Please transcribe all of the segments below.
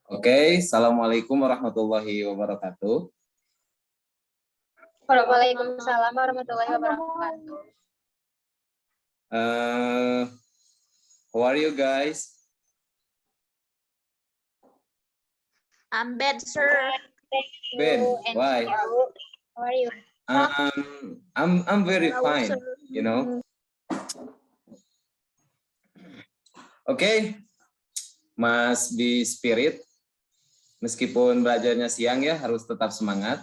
Oke, Assalamualaikum warahmatullahi wabarakatuh. Waalaikumsalam warahmatullahi wabarakatuh. How are you guys? I'm bad, sir. Ben, why? How are you? I'm very Hello, fine, sir. you know. Oke, Mas be spirit. Meskipun belajarnya siang ya, harus tetap semangat.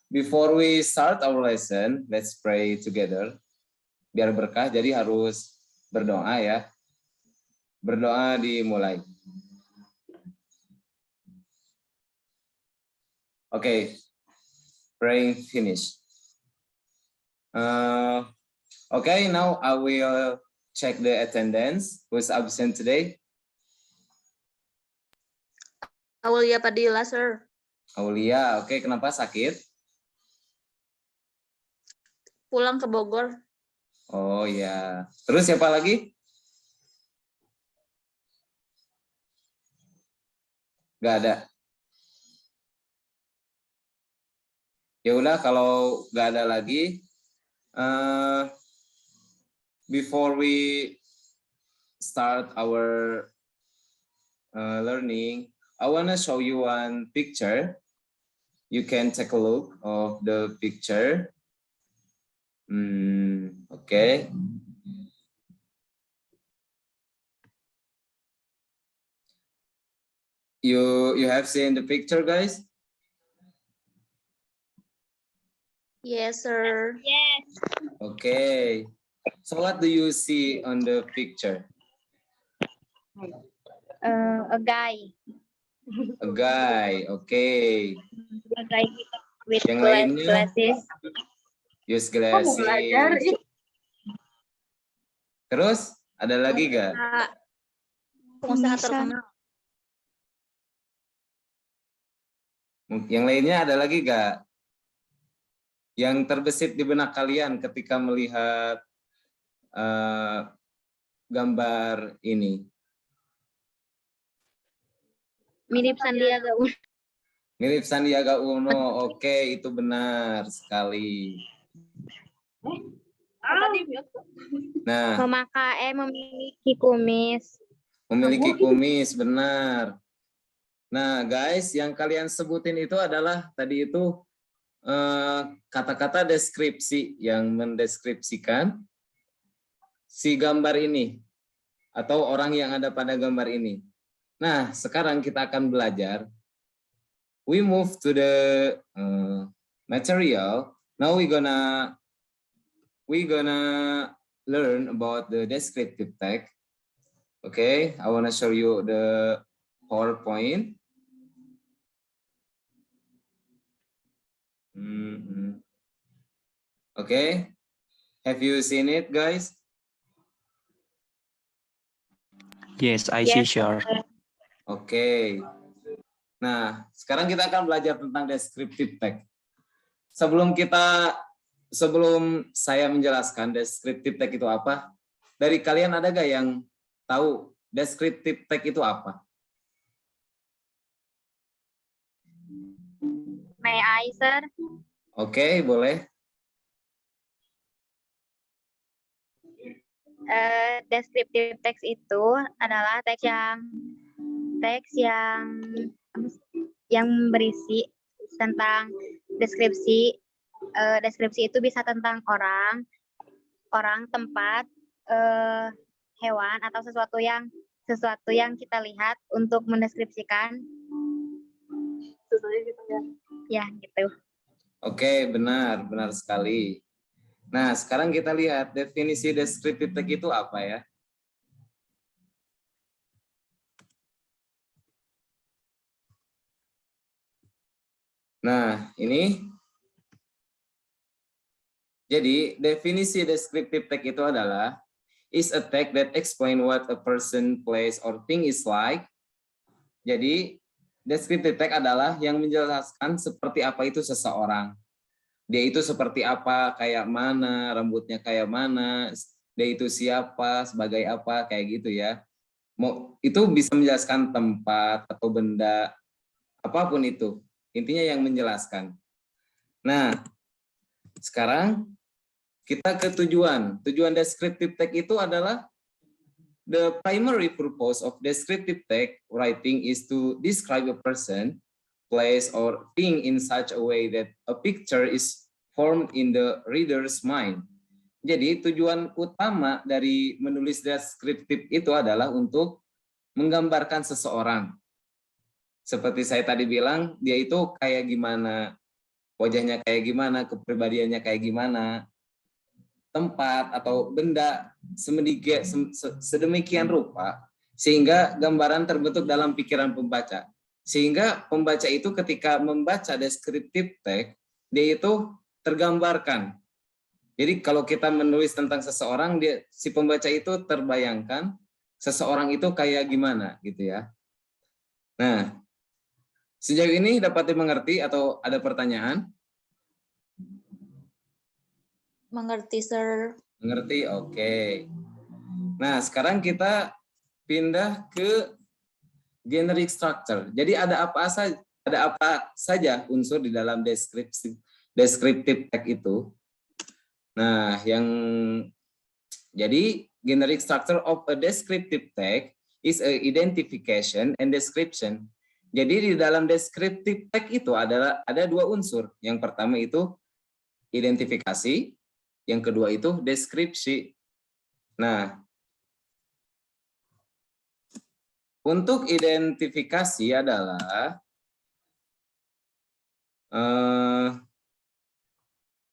Before we start our lesson, let's pray together. Biar berkah, jadi harus berdoa ya. Berdoa dimulai. Oke, praying finish. Okay, now I will check the attendance. Who's absent today? Aulia Padilla, sir. Aulia, oke, kenapa sakit? Pulang ke Bogor. Oh ya, terus siapa lagi? Gak ada. Ya udah, kalau gak ada lagi, before we start our learning, I wanna show you one picture. You can take a look of the picture. Okay. You have seen the picture, guys? Yes, sir. Yes. Okay. So what do you see on the picture? A guy. A guy, okay. A guy with Yang lainnya? glasses. Use glasses. Terus ada lagi gak? Pengusaha terkenal. Yang lainnya ada lagi gak? Yang terbesit di benak kalian ketika melihat gambar ini? Mirip Sandiaga Uno. Mirip Sandiaga Uno, oke, itu benar sekali. Nah, memiliki kumis. memiliki kumis, benar. Nah, guys, yang kalian sebutin itu adalah tadi itu kata-kata deskripsi yang mendeskripsikan si gambar ini atau orang yang ada pada gambar ini. Nah, sekarang kita akan belajar. We move to the material. Now we gonna learn about the descriptive text. Okay, I wanna show you the PowerPoint. Okay, have you seen it, guys? Yes, I see, sure. Oke. Nah, sekarang kita akan belajar tentang descriptive text. Sebelum saya menjelaskan descriptive text itu apa, dari kalian ada gak yang tahu descriptive text itu apa? May I, sir? Oke, boleh. Descriptive text itu adalah teks yang berisi tentang deskripsi. Deskripsi itu bisa tentang orang, tempat, hewan atau sesuatu yang kita lihat untuk mendeskripsikan. Ya, gitu. Oke, benar sekali. Nah, sekarang kita lihat definisi descriptive text itu apa ya? Nah, ini. Jadi, definisi descriptive text itu adalah is a text that explain what a person, place, or thing is like. Jadi, descriptive text adalah yang menjelaskan seperti apa itu seseorang. Dia itu seperti apa, kayak mana, rambutnya kayak mana, dia itu siapa, sebagai apa, kayak gitu ya. Itu bisa menjelaskan tempat atau benda, apapun itu. Intinya yang menjelaskan. Nah, sekarang kita ke tujuan. Tujuan descriptive text itu adalah the primary purpose of descriptive text writing is to describe a person, place, or thing in such a way that a picture is formed in the reader's mind. Jadi tujuan utama dari menulis deskriptif itu adalah untuk menggambarkan seseorang. Seperti saya tadi bilang, dia itu kayak gimana, wajahnya kayak gimana, kepribadiannya kayak gimana, tempat atau benda sedemikian rupa, sehingga gambaran terbentuk dalam pikiran pembaca. Sehingga pembaca itu ketika membaca deskriptif teks, dia itu tergambarkan. Jadi kalau kita menulis tentang seseorang, si pembaca itu terbayangkan seseorang itu kayak gimana gitu ya. Nah, sejauh ini dapat dimengerti atau ada pertanyaan? Mengerti, Sir. Mengerti, oke. Nah, sekarang kita pindah ke generic structure. Jadi ada apa saja unsur di dalam descriptive text itu. Nah, jadi generic structure of a descriptive text is a identification and description. Jadi di dalam descriptive text itu ada dua unsur. Yang pertama itu identifikasi, yang kedua itu deskripsi. Nah, untuk identifikasi adalah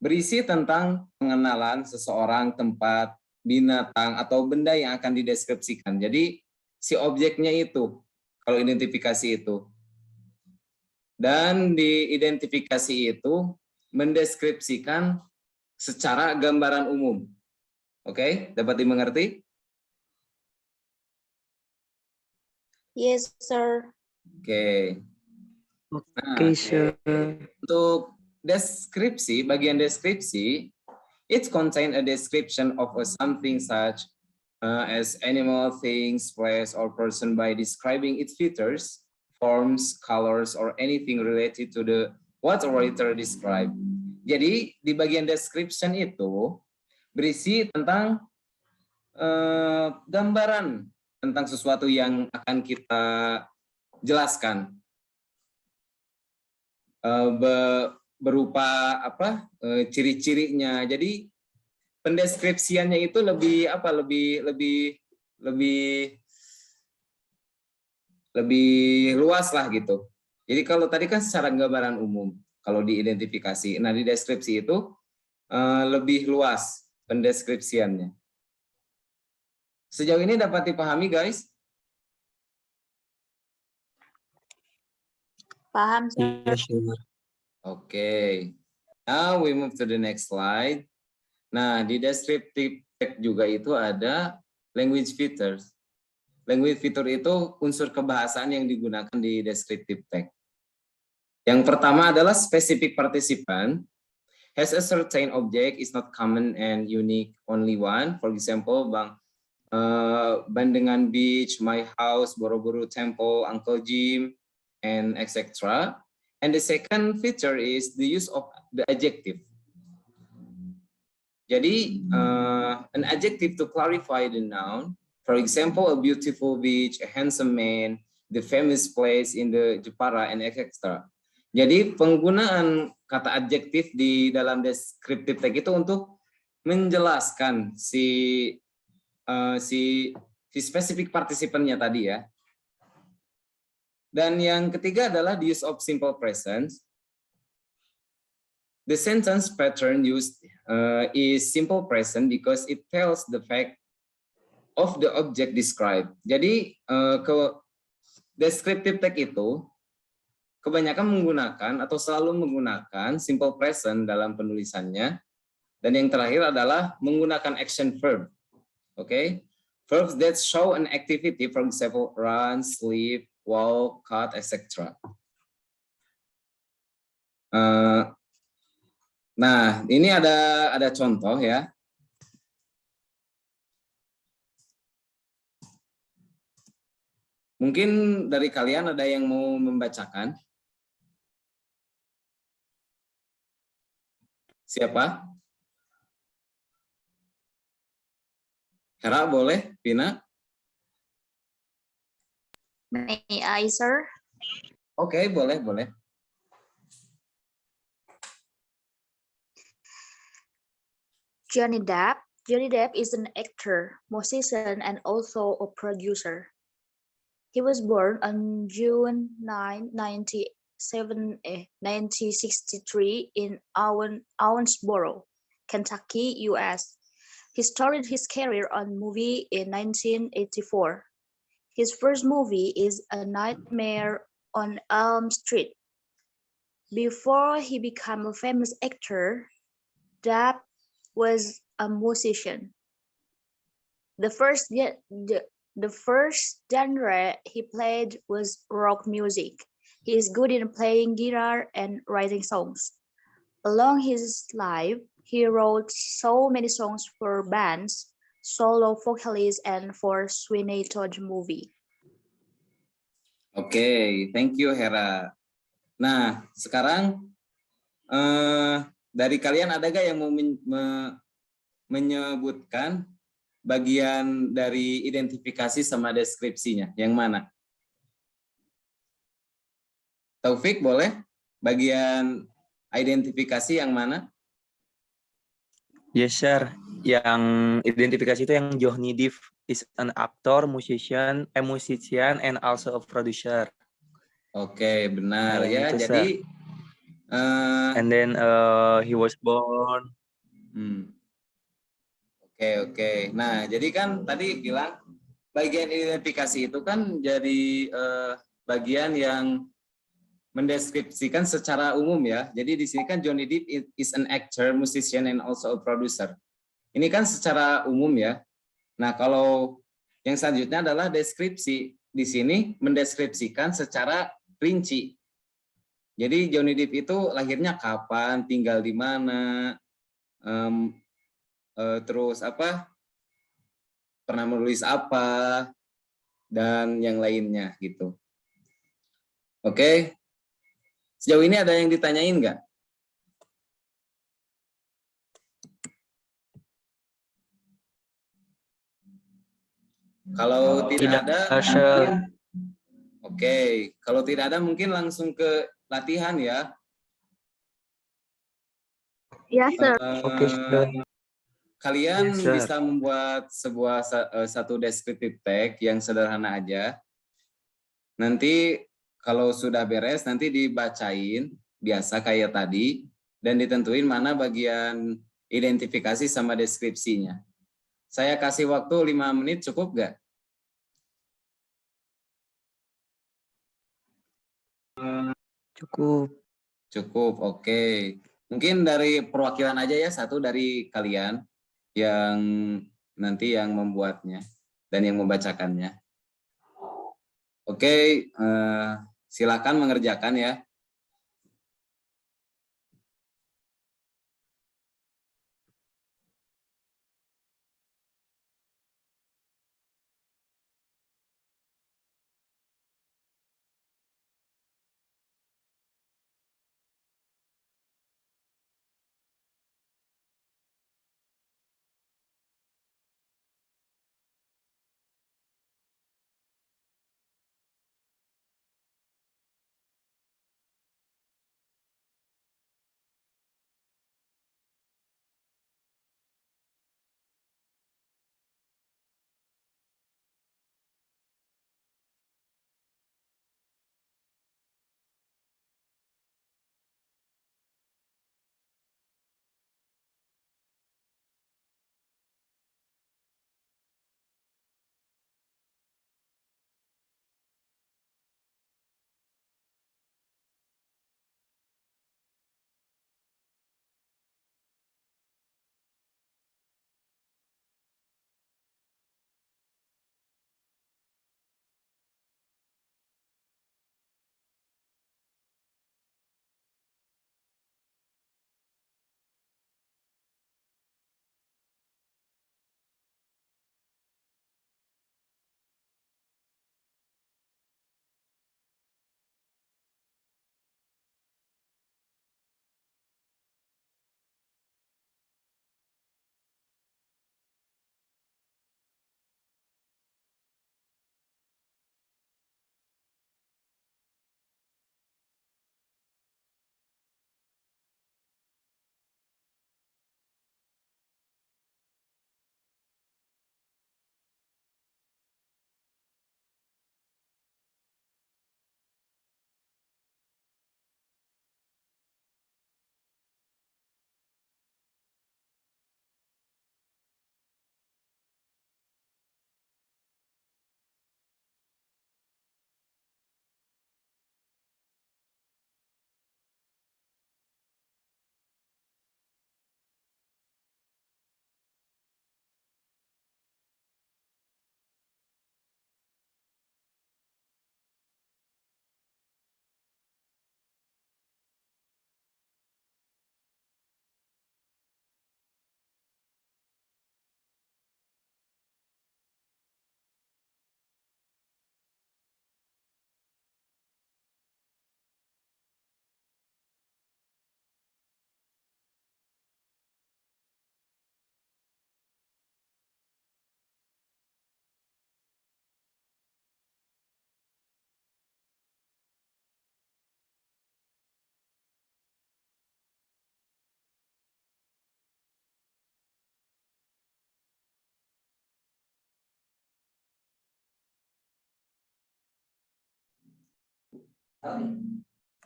berisi tentang pengenalan seseorang, tempat, binatang, atau benda yang akan dideskripsikan. Jadi si objeknya itu, kalau identifikasi itu. Dan di identifikasi itu mendeskripsikan secara gambaran umum. Oke, dapat dimengerti? Yes, Sir. Oke. Okay, sir. Untuk deskripsi, bagian deskripsi, it contain a description of a something such as animal, things, place, or person by describing its features, forms, colors, or anything related to the what the writer described. Jadi di bagian description itu berisi tentang gambaran tentang sesuatu yang akan kita jelaskan. Berupa apa ciri-cirinya. Jadi pendeskripsiannya itu lebih luas lah gitu. Jadi kalau tadi kan secara gambaran umum kalau diidentifikasi. Nah, di deskripsi itu lebih luas pendeskripsiannya. Sejauh ini dapat dipahami, guys? Paham, Sir. Yes, sir. Okay. Now we move to the next slide. Nah, di descriptive text juga itu ada language features. Language feature itu unsur kebahasaan yang digunakan di descriptive text. Yang pertama adalah specific participant. Has a certain object is not common and unique, only one. For example, Bandengan Beach, my house, Borobudur Temple, Uncle Jim, and etc. And the second feature is the use of the adjective. Jadi, an adjective to clarify the noun. For example, a beautiful beach, a handsome man, the famous place in the Jepara, and etc. Jadi, penggunaan kata adjektif di dalam descriptive text itu untuk menjelaskan si specific participannya tadi ya. Dan yang ketiga adalah the use of simple present. The sentence pattern used is simple present because it tells the fact of the object described. Jadi descriptive text itu kebanyakan menggunakan atau selalu menggunakan simple present dalam penulisannya. Dan yang terakhir adalah menggunakan action verb. Okay? Verbs that show an activity, for example, run, sleep, walk, cut, etc. Nah, ini ada contoh ya. Mungkin dari kalian ada yang mau membacakan? Siapa? Hera boleh? Vina? May I, sir? Oke, boleh, boleh. Johnny Depp. Johnny Depp is an actor, musician, and also a producer. He was born on June 9, 1963 in Owensboro, Kentucky, U.S. He started his career on movie in 1984. His first movie is A Nightmare on Elm Street. Before he became a famous actor, Depp was a musician. The first genre he played was rock music. He is good in playing guitar and writing songs. Along his life, he wrote so many songs for bands, solo vocalists, and for Sweeney Todd movie. Oke, thank you Hera. Nah, sekarang dari kalian ada gak yang mau menyebutkan bagian dari identifikasi sama deskripsinya? Yang mana? Taufik boleh? Bagian identifikasi yang mana? Yes, sir. Yang identifikasi itu yang Johnny Depp is an actor, musician, and also a producer. Oke, benar ya. Itu, Jadi, and then he was born. Oke. Nah, jadi kan tadi bilang bagian identifikasi itu kan jadi bagian yang mendeskripsikan secara umum ya. Jadi di sini kan Johnny Depp is an actor, musician, and also a producer. Ini kan secara umum ya. Nah, kalau yang selanjutnya adalah deskripsi. Di sini mendeskripsikan secara rinci. Jadi Johnny Depp itu lahirnya kapan, tinggal di mana, terus apa, pernah menulis apa, dan yang lainnya gitu. Oke. Sejauh ini ada yang ditanyain nggak? Kalau tidak ada, oke. Kalau tidak ada mungkin langsung ke latihan ya. Ya, sir. Oke, sir. Kalian Yes, sir. bisa membuat satu descriptive text yang sederhana aja. Nanti kalau sudah beres nanti dibacain biasa kayak tadi dan ditentuin mana bagian identifikasi sama deskripsinya. Saya kasih waktu 5 menit cukup nggak? Cukup, oke. Mungkin dari perwakilan aja ya, satu dari kalian yang nanti yang membuatnya dan yang membacakannya. Oke, silakan mengerjakan ya.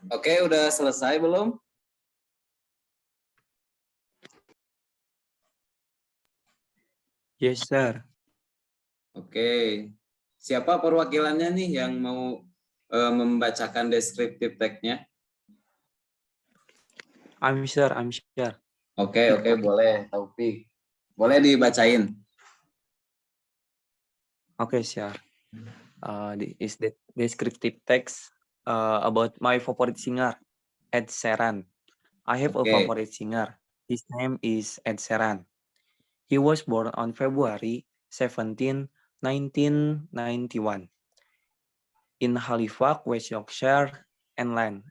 Oke, udah selesai belum? Yes, sir. Oke. Siapa perwakilannya nih yang mau membacakan deskriptif teksnya? I'm sure. Oke, boleh, Taufik. Boleh dibacain. Okay, sure. This is the descriptive text about my favorite singer, Ed Sheeran. I have a Oke. favorite singer. His name is Ed Sheeran. He was born on February 17, 1991 in Halifax, West Yorkshire, England.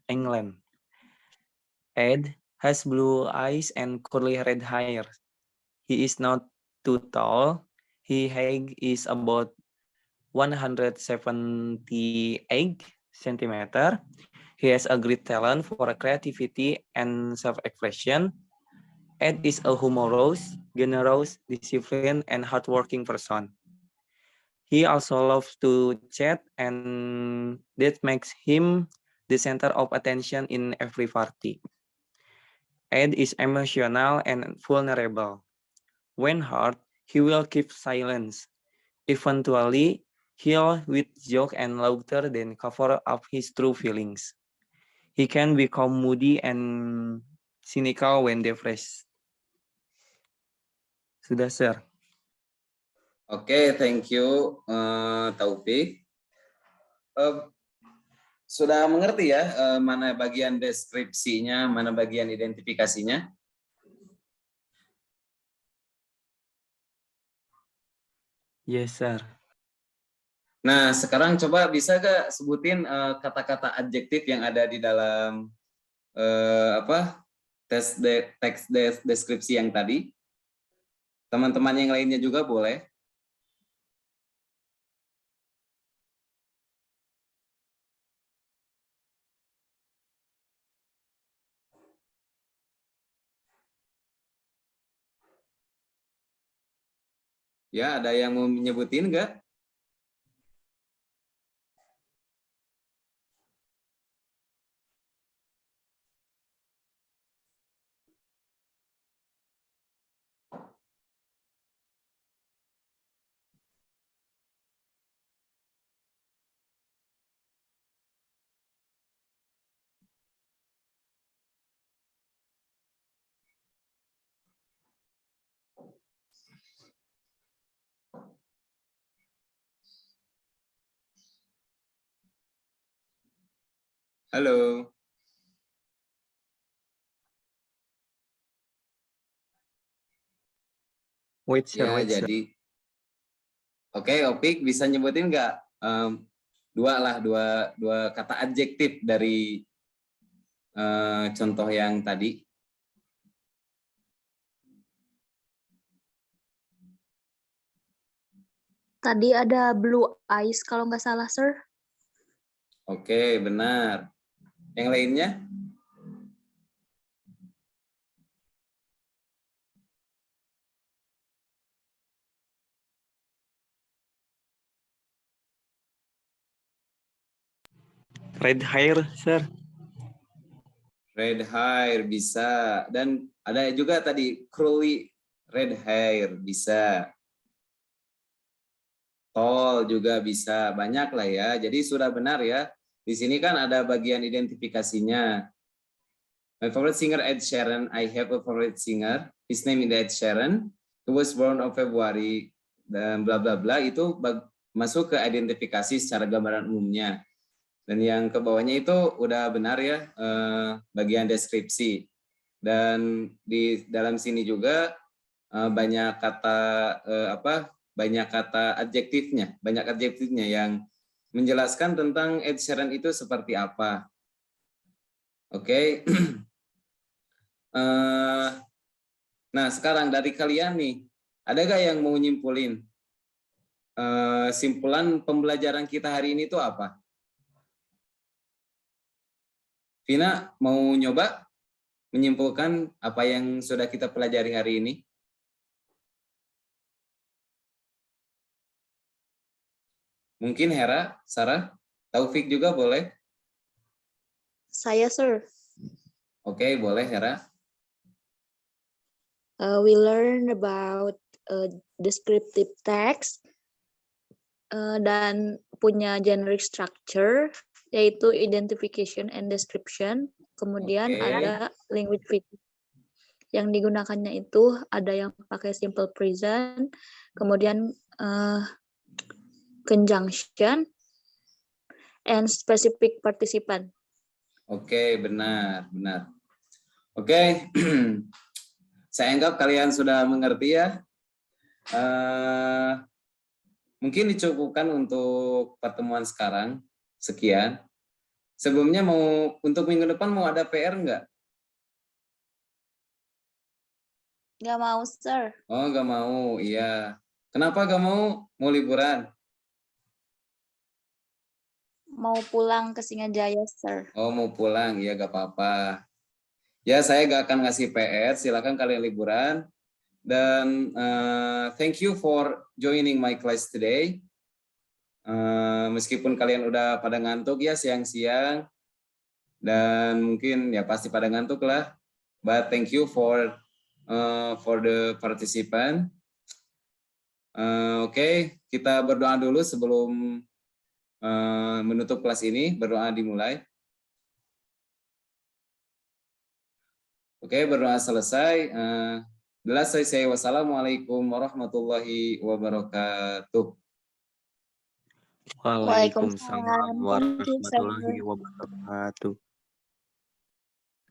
Ed has blue eyes and curly red hair. He is not too tall. His height is about 178 centimeter. He has a great talent for creativity and self-expression. Ed is a humorous, generous, disciplined, and hardworking person. He also loves to chat, and that makes him the center of attention in every party. Ed is emotional and vulnerable. When hurt, he will keep silence. Eventually, he'll with joke and laughter then cover up his true feelings. He can become moody and cynical when depressed. Sudah, sir. Oke, thank you, Taufik. Sudah mengerti ya mana bagian deskripsinya, mana bagian identifikasinya? Yes, sir. Nah, sekarang coba bisa gak sebutin kata-kata adjektif yang ada di dalam teks deskripsi yang tadi? Teman-teman yang lainnya juga boleh. Ya, ada yang mau menyebutin nggak? Halo. Wait, sir. Ya, jadi oke, Opik bisa nyebutin nggak dua kata adjektif dari contoh yang tadi? Tadi ada blue eyes kalau nggak salah, sir. Oke, benar. Yang lainnya? Red hair, sir. Red hair bisa. Dan ada juga tadi curly red hair bisa. Tall juga bisa. Banyak lah ya. Jadi sudah benar ya. Di sini kan ada bagian identifikasinya. My favorite singer Ed Sheeran. I have a favorite singer. His name is Ed Sheeran. He was born on February dan bla bla bla itu masuk ke identifikasi secara gambaran umumnya. Dan yang ke bawahnya itu udah benar ya bagian deskripsi. Dan di dalam sini juga banyak kata banyak kata adjektifnya, yang menjelaskan tentang Ed Sheeran itu seperti apa. Oke. Nah, sekarang dari kalian nih, ada gak yang mau nyimpulin simpulan pembelajaran kita hari ini itu apa? Vina mau nyoba menyimpulkan apa yang sudah kita pelajari hari ini? Mungkin Hera, Sarah, Taufik juga boleh. Saya, sir. Oke, boleh Hera. We learn about descriptive text dan punya generic structure, yaitu identification and description. Kemudian Oke. ada language feature. Yang digunakannya itu ada yang pakai simple present, kemudian conjunction, and specific participant. Oke, benar. Oke, saya anggap kalian sudah mengerti ya. Mungkin dicukupkan untuk pertemuan sekarang. Sekian. Sebelumnya untuk minggu depan mau ada PR nggak? Nggak mau, sir. Oh, nggak mau. Iya. Kenapa nggak mau? Mau liburan? Mau pulang ke Singajaya, sir. Oh, mau pulang. Iya, nggak apa-apa. Ya, saya nggak akan ngasih PR. Silakan kalian liburan. Dan thank you for joining my class today. Meskipun kalian udah pada ngantuk ya siang-siang. Dan mungkin ya pasti pada ngantuk lah. But thank you for the participant. Oke, kita berdoa dulu sebelum menutup kelas ini. Berdoa dimulai. Oke, berdoa selesai. Selesai. Wassalamualaikum warahmatullahi wabarakatuh. Waalaikumsalam Waalaikumsalam. Thank you, sir. warahmatullahi wabarakatuh.